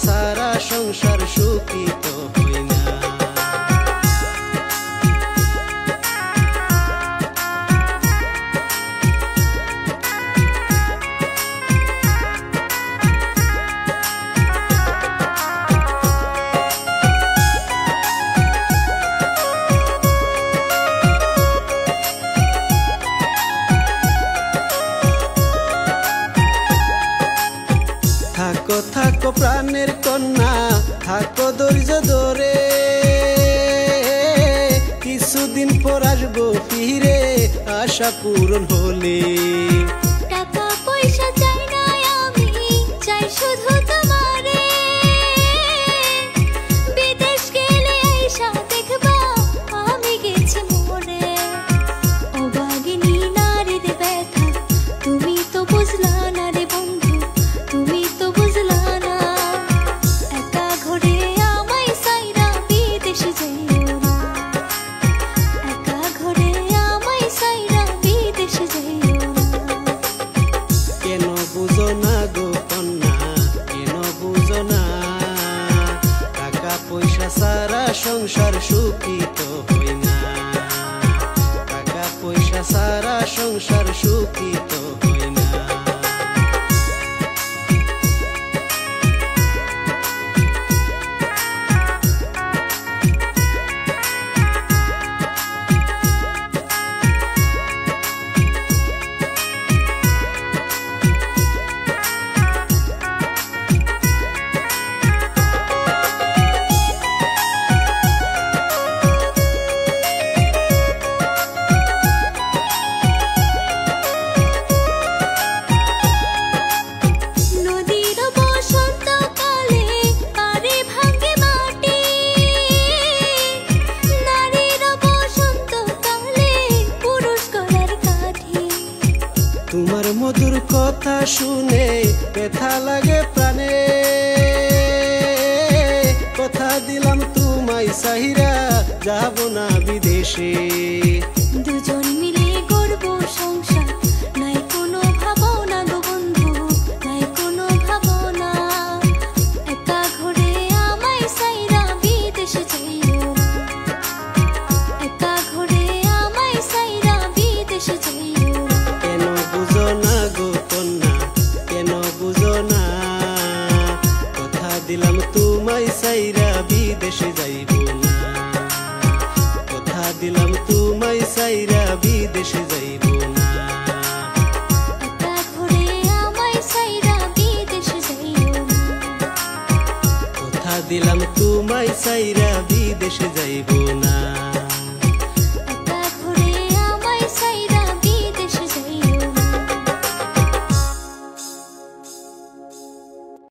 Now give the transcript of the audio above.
সারা সংসার সুখী তো হই না। থাকো থাকো প্রাণের কন্যা, থাকো ধৈর্য ধরে, কিছুদিন পর আসবো ফিরে আশা পূরণ হলে। টাকা পয়সা চাই না আমি, চাই শুধু তোমারে। বিদেশ গেলে আইসা দেখবা আমি গেছি মরে। অভাগিনী নারীর ব্যথা তুমি তো বুঝলা না রে বন্ধু, তুমি তো বুঝলা না। একা ঘরে আমায় সাইরা বিদেশে যাইও না, একা ঘরে আমায় সাইরা বিদেশে যাইও না। কেন বুঝো না গো কন্যা, কেন বুঝো না? টাকা পয়সা সারা সংসার সুখী তো হই না। টাকা পয়সা সারা সংসার সুখী তো হই না। নদীর বসন্তকালে পারে ভাঙে মাটি, নারীর বসন্তকালে পুরুষ গলার কাঠি। তোমার মধুর কথা শুনে ব্যথা লাগে প্রাণে, কথা দিলাম তোমায় সাহিরা যাব না বিদেশে। দুজন মিলে গড়ব সংসার, নাই কোনো ভাবনা গো বন্ধু, নাই কোনো ভাবনা। একা ঘরে আমায় সাইরা বিদেশে যাইও না, একা ঘরে আমায় সাইরা বিদেশে যাইও না। কেন বুঝো না গো কন্যা, কেন বুঝো না? কথা দিলাম তোমায় সাইরা বিদেশে যাইব না, কথা দিলাম তোমায় সাইরা বিদেশে যাইব না। একা ঘরে আমায় সাইরা বিদেশে যাইও না, কথা দিলাম তোমায় সাইরা বিদেশে যাইব না।